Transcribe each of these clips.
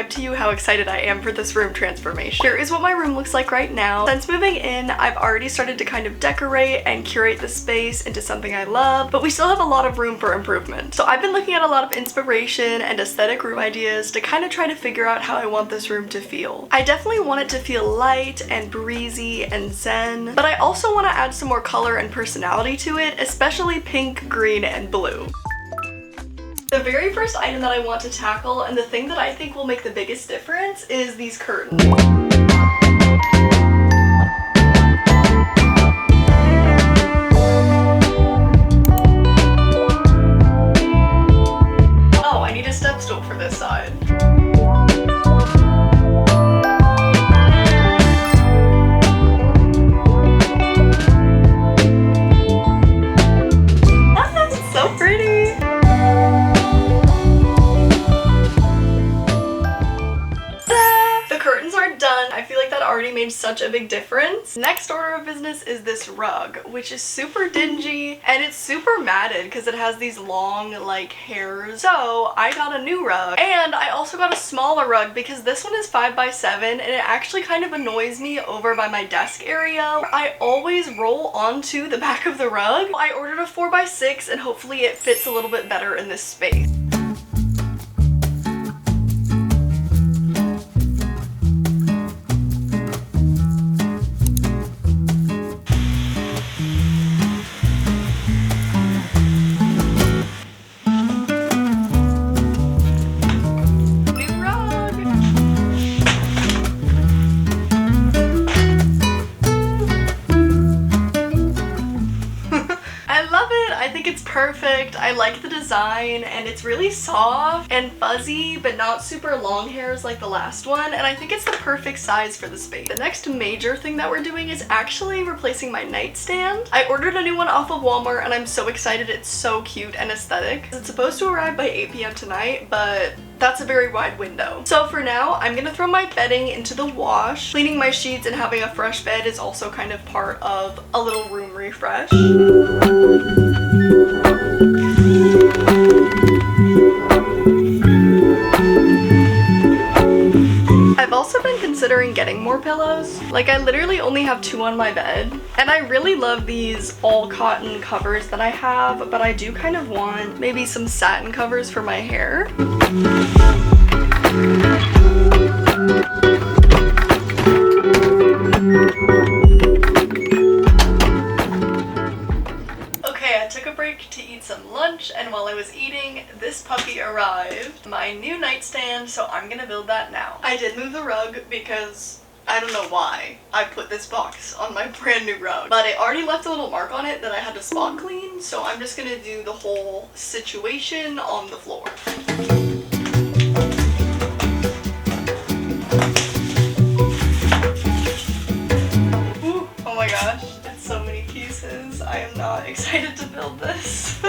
describe to you how excited I am for this room transformation. Here is what my room looks like right now. Since moving in, I've already started to kind of decorate and curate the space into something I love, but we still have a lot of room for improvement. So I've been looking at a lot of inspiration and aesthetic room ideas to kind of try to figure out how I want this room to feel. I definitely want it to feel light and breezy and zen, but I also want to add some more color and personality to it, especially pink, green, and blue. The very first item that I want to tackle, and the thing that I think will make the biggest difference, is these curtains. Oh, I need a step stool for this side. That's so pretty! I feel like that already made such a big difference. Next order of business is this rug, which is super dingy and it's super matted because it has these long like hairs. So I got a new rug, and I also got a smaller rug because this one is 5x7 and it actually kind of annoys me over by my desk area. I always roll onto the back of the rug. I ordered a 4x6 and hopefully it fits a little bit better in this space. Perfect. I like the design and it's really soft and fuzzy but not super long hairs like the last one, and I think it's the perfect size for the space. The next major thing that we're doing is actually replacing my nightstand. I ordered a new one off of Walmart and I'm so excited. It's so cute and aesthetic. It's supposed to arrive by 8 p.m. tonight, but that's a very wide window. So for now, I'm gonna throw my bedding into the wash. Cleaning my sheets and having a fresh bed is also kind of part of a little room refresh. I've also been considering getting more pillows. Like, I literally only have 2 on my bed, and I really love these all cotton covers that I have, but I do kind of want maybe some satin covers for my hair. Okay, I took a break to eat some lunch, and while I was eating, this puppy arrived. My new nightstand, so I'm gonna build that now. I did move the rug because I don't know why I put this box on my brand new rug, but it already left a little mark on it that I had to spot clean, so I'm just gonna do the whole situation on the floor. Ooh, oh my gosh, it's so many pieces. I am not excited to build this.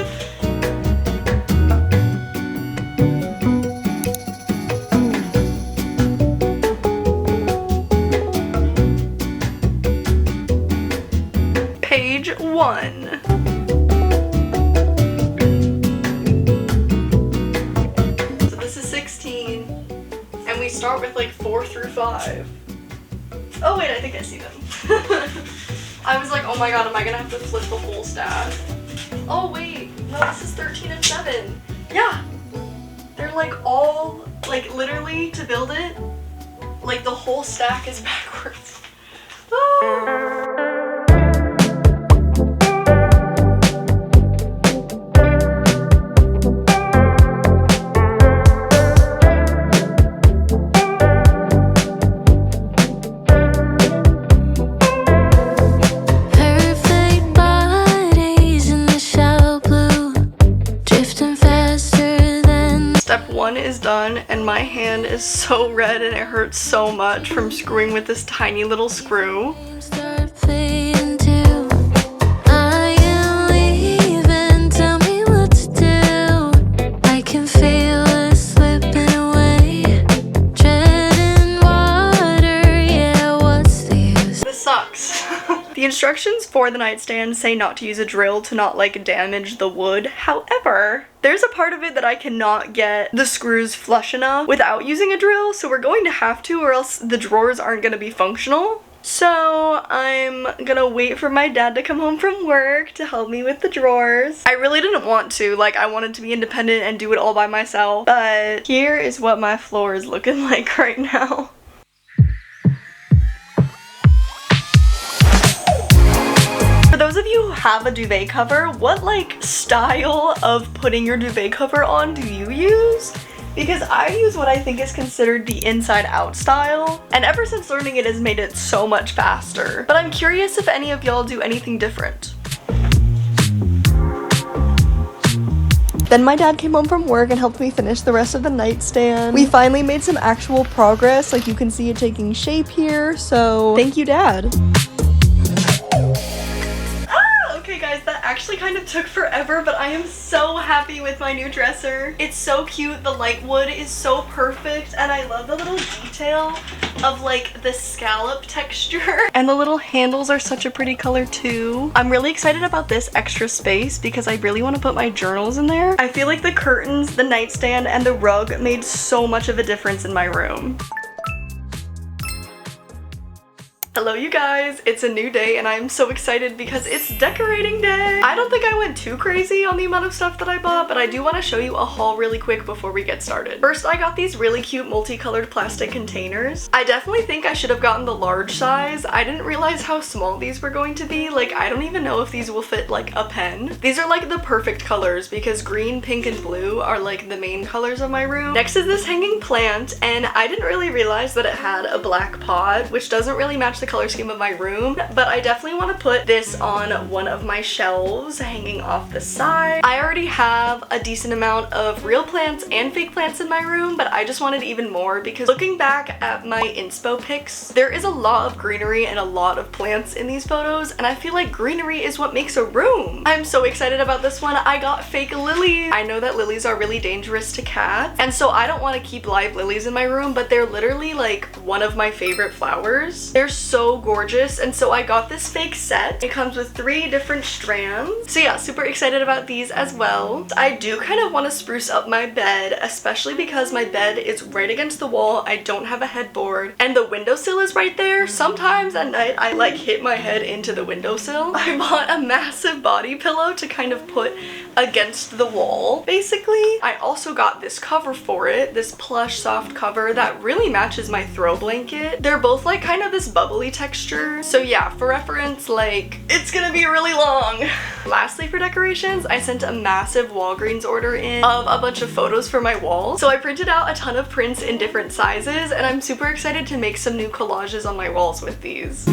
Page 1. So this is 16, and we start with like 4 through 5. Oh wait, I think I see them. I was like, oh my god, am I gonna have to flip the whole stack? Oh wait, no, this is 13 and 7. Yeah, they're like all, like literally to build it, like the whole stack is backwards. Oh. Is done, and my hand is so red and it hurts so much from screwing with this tiny little screw. This sucks. The instructions for the nightstand say not to use a drill to not like damage the wood. However, there's a part of it that I cannot get the screws flush enough without using a drill, so we're going to have to, or else the drawers aren't going to be functional. So I'm gonna wait for my dad to come home from work to help me with the drawers. I really didn't want to, like I wanted to be independent and do it all by myself, but here is what my floor is looking like right now. For those of you who have a duvet cover, what like style of putting your duvet cover on do you use? Because I use what I think is considered the inside out style, and ever since learning it has made it so much faster. But I'm curious if any of y'all do anything different. Then my dad came home from work and helped me finish the rest of the nightstand. We finally made some actual progress, like you can see it taking shape here, so thank you, Dad. Okay guys, that actually kind of took forever, but I am so happy with my new dresser. It's so cute, the light wood is so perfect, and I love the little detail of like the scallop texture. And the little handles are such a pretty color too. I'm really excited about this extra space because I really want to put my journals in there. I feel like the curtains, the nightstand, and the rug made so much of a difference in my room. Hello you guys, it's a new day and I'm so excited because it's decorating day. I don't think I went too crazy on the amount of stuff that I bought, but I do want to show you a haul really quick before we get started. First, I got these really cute multicolored plastic containers. I definitely think I should have gotten the large size. I didn't realize how small these were going to be. Like, I don't even know if these will fit like a pen. These are like the perfect colors because green, pink, and blue are like the main colors of my room. Next is this hanging plant, and I didn't really realize that it had a black pot, which doesn't really match the color scheme of my room, but I definitely want to put this on one of my shelves hanging off the side. I already have a decent amount of real plants and fake plants in my room, but I just wanted even more because looking back at my inspo pics, there is a lot of greenery and a lot of plants in these photos, and I feel like greenery is what makes a room. I'm so excited about this one. I got fake lilies. I know that lilies are really dangerous to cats, and so I don't want to keep live lilies in my room, but they're literally like one of my favorite flowers. They're so gorgeous, and so I got this fake set. It comes with 3 different strands. So yeah, super excited about these as well. I do kind of want to spruce up my bed, especially because my bed is right against the wall. I don't have a headboard, and the windowsill is right there. Sometimes at night I like hit my head into the windowsill. I bought a massive body pillow to kind of put against the wall, basically. I also got this cover for it, this plush soft cover that really matches my throw blanket. They're both like kind of this bubbly texture. So yeah, for reference, like it's gonna be really long. Lastly, for decorations, I sent a massive Walgreens order in of a bunch of photos for my wall. So I printed out a ton of prints in different sizes, and I'm super excited to make some new collages on my walls with these.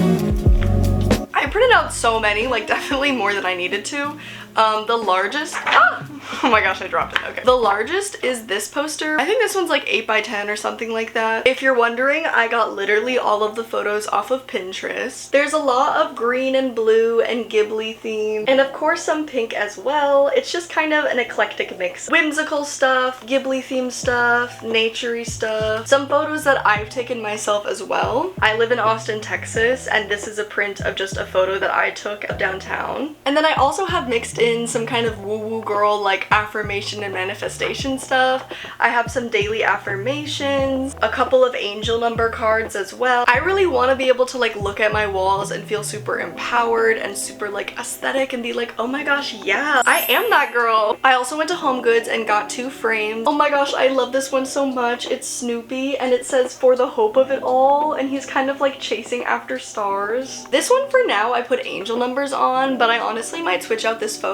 I printed out so many, like definitely more than I needed to. The largest, oh my gosh, I dropped it, okay. The largest is this poster. I think this one's like 8 by 10 or something like that. If you're wondering, I got literally all of the photos off of Pinterest. There's a lot of green and blue and Ghibli theme, and of course some pink as well. It's just kind of an eclectic mix. Whimsical stuff, Ghibli themed stuff, naturey stuff, some photos that I've taken myself as well. I live in Austin, Texas, and this is a print of just a photo that I took of downtown. And then I also have mixed in some kind of woo-woo girl like affirmation and manifestation stuff. I have some daily affirmations, a couple of angel number cards as well. I really want to be able to like look at my walls and feel super empowered and super like aesthetic and be like, oh my gosh, yeah, I am that girl. I also went to Home Goods and got 2 frames. Oh my gosh, I love this one so much. It's Snoopy and it says for the hope of it all, and he's kind of like chasing after stars. This one for now I put angel numbers on, but I honestly might switch out this photo.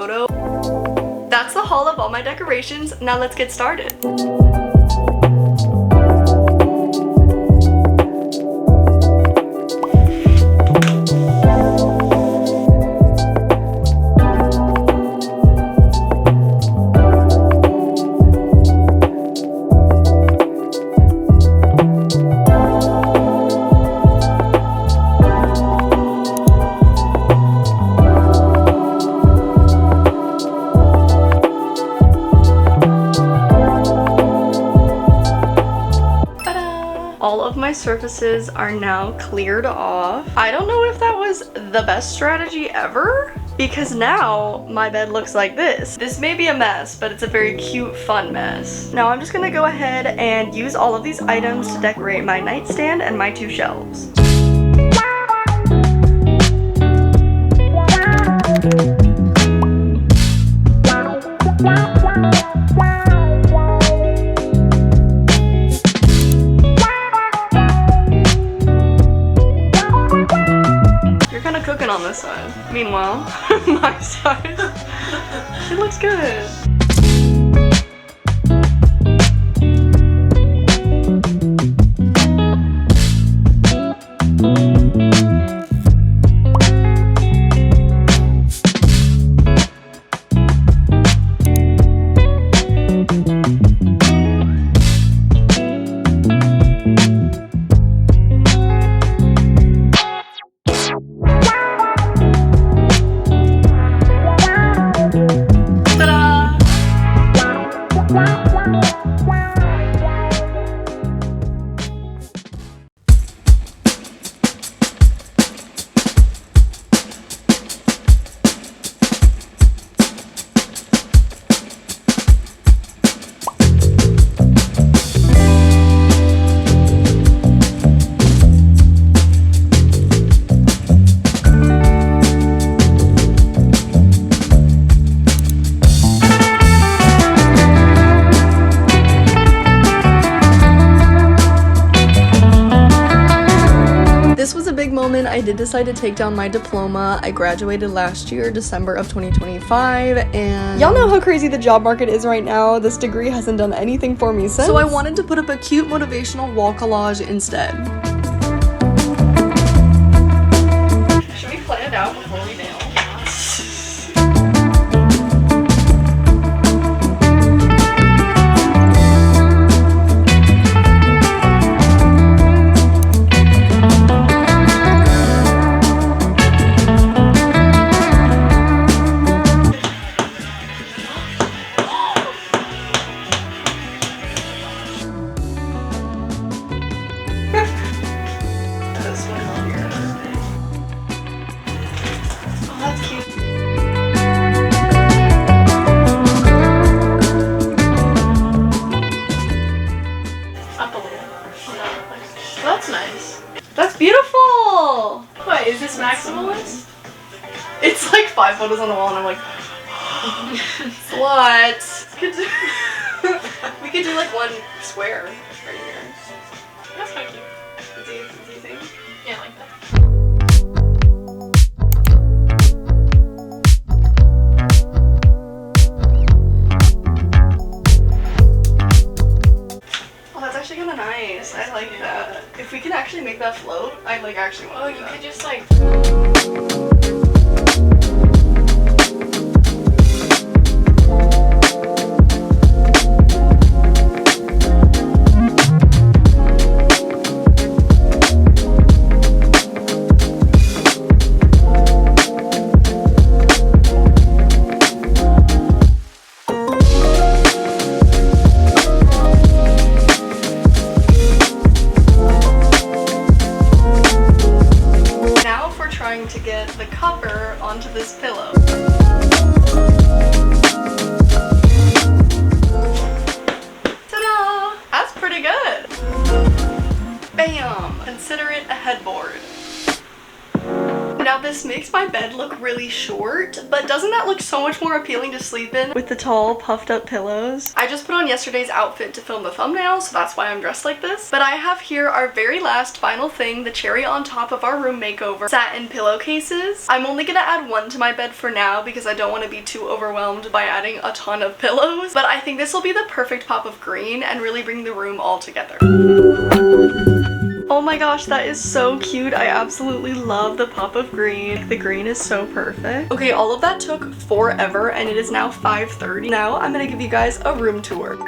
That's the haul of all my decorations. Now let's get started. surfaces are now cleared off. I don't know if that was the best strategy ever, because now my bed looks like this. This may be a mess, but it's a very cute, fun mess. Now I'm just gonna go ahead and use all of these items to decorate my nightstand and my 2 shelves. Cooking on this side. Meanwhile, my side, it looks good. Moment, I did decide to take down my diploma. I graduated last year, December of 2025, and y'all know how crazy the job market is right now. This degree hasn't done anything for me since, so I wanted to put up a cute motivational wall collage instead. Should we plan it out before we nail? That's nice. That's beautiful! Wait, is this maximalist? It's like 5 photos on the wall and I'm like, what? We could do like one square right here. That's kind of cute. Do you think? Yeah, I like that. Nice, I like that. If we can actually make that float, I like actually want to do that. Could just like... to get the cover onto this pillow. Ta-da! That's pretty good. Bam! Consider it a headboard. Now this makes my bed look really short, but doesn't that look so much more appealing to sleep in with the tall, puffed up pillows? I just put on yesterday's outfit to film the thumbnail, so that's why I'm dressed like this. But I have here our very last final thing, the cherry on top of our room makeover, satin pillowcases. I'm only gonna add one to my bed for now because I don't want to be too overwhelmed by adding a ton of pillows, but I think this will be the perfect pop of green and really bring the room all together. Oh my gosh, that is so cute. I absolutely love the pop of green. The green is so perfect. Okay, all of that took forever and it is now 5:30. Now I'm gonna give you guys a room tour.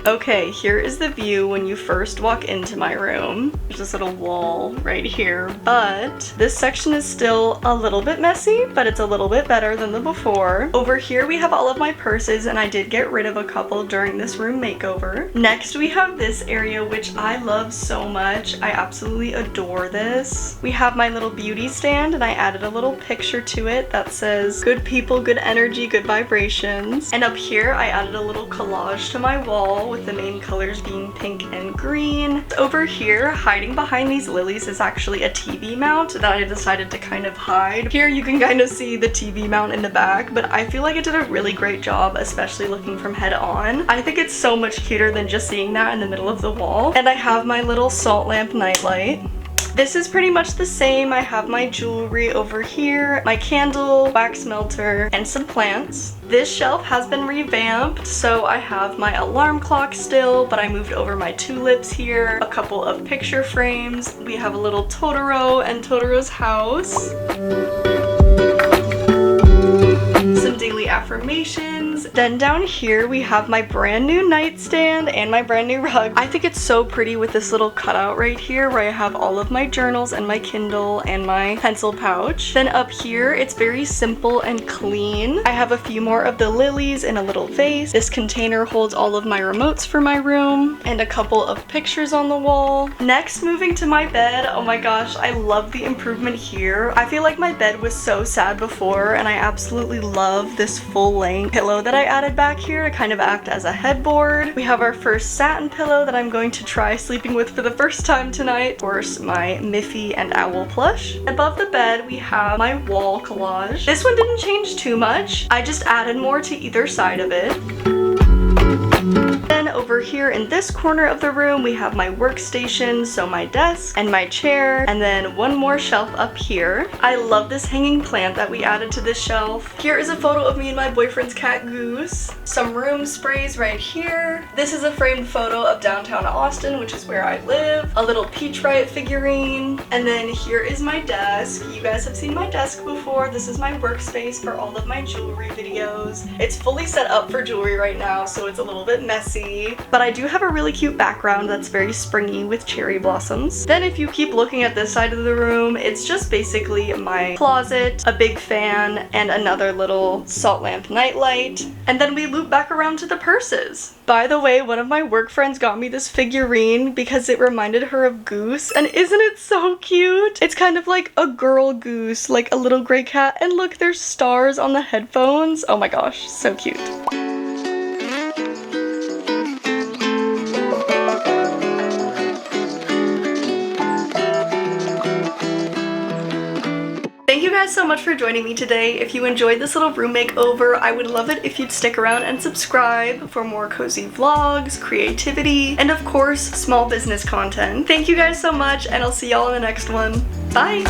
Okay, here is the view when you first walk into my room. There's this little wall right here, but this section is still a little bit messy, but it's a little bit better than the before. Over here we have all of my purses, and I did get rid of a couple during this room makeover. Next we have this area, which I love so much. I absolutely adore this. We have my little beauty stand, and I added a little picture to it that says good people, good energy, good vibrations. And up here I added a little collage to my wall with the main colors being pink and green. Over here, hiding behind these lilies, is actually a TV mount that I decided to kind of hide. Here you can kind of see the TV mount in the back, but I feel like it did a really great job, especially looking from head on. I think it's so much cuter than just seeing that in the middle of the wall. And I have my little salt lamp nightlight. This is pretty much the same. I have my jewelry over here, my candle, wax melter, and some plants. This shelf has been revamped, so I have my alarm clock still, but I moved over my tulips here, a couple of picture frames. We have a little Totoro and Totoro's house. Some daily affirmations. Then down here we have my brand new nightstand and my brand new rug. I think it's so pretty with this little cutout right here where I have all of my journals and my Kindle and my pencil pouch. Then up here it's very simple and clean. I have a few more of the lilies in a little vase. This container holds all of my remotes for my room and a couple of pictures on the wall. Next, moving to my bed. Oh my gosh, I love the improvement here. I feel like my bed was so sad before, and I absolutely love this full-length pillow that I added back here to kind of act as a headboard. We have our first satin pillow that I'm going to try sleeping with for the first time tonight. Of course, my Miffy and Owl plush. Above the bed, we have my wall collage. This one didn't change too much. I just added more to either side of it. Then over here in this corner of the room, we have my workstation, so my desk and my chair, and then one more shelf up here. I love this hanging plant that we added to this shelf. Here is a photo of me and my boyfriend's cat Goose. Some room sprays right here. This is a framed photo of downtown Austin, which is where I live. A little Peach Riot figurine. And then here is my desk. You guys have seen my desk before. This is my workspace for all of my jewelry videos. It's fully set up for jewelry right now, so it's a little bit messy, but I do have a really cute background that's very springy with cherry blossoms. Then if you keep looking at this side of the room, it's just basically my closet, a big fan, and another little salt lamp nightlight. And then we loop back around to the purses. By the way, one of my work friends got me this figurine because it reminded her of Goose, and isn't it so cute? It's kind of like a girl goose, like a little gray cat, and look, there's stars on the headphones. Oh my gosh, so cute. Thank you guys so much for joining me today. If you enjoyed this little room makeover, I would love it if you'd stick around and subscribe for more cozy vlogs, creativity, and of course, small business content. Thank you guys so much, and I'll see y'all in the next one. Bye!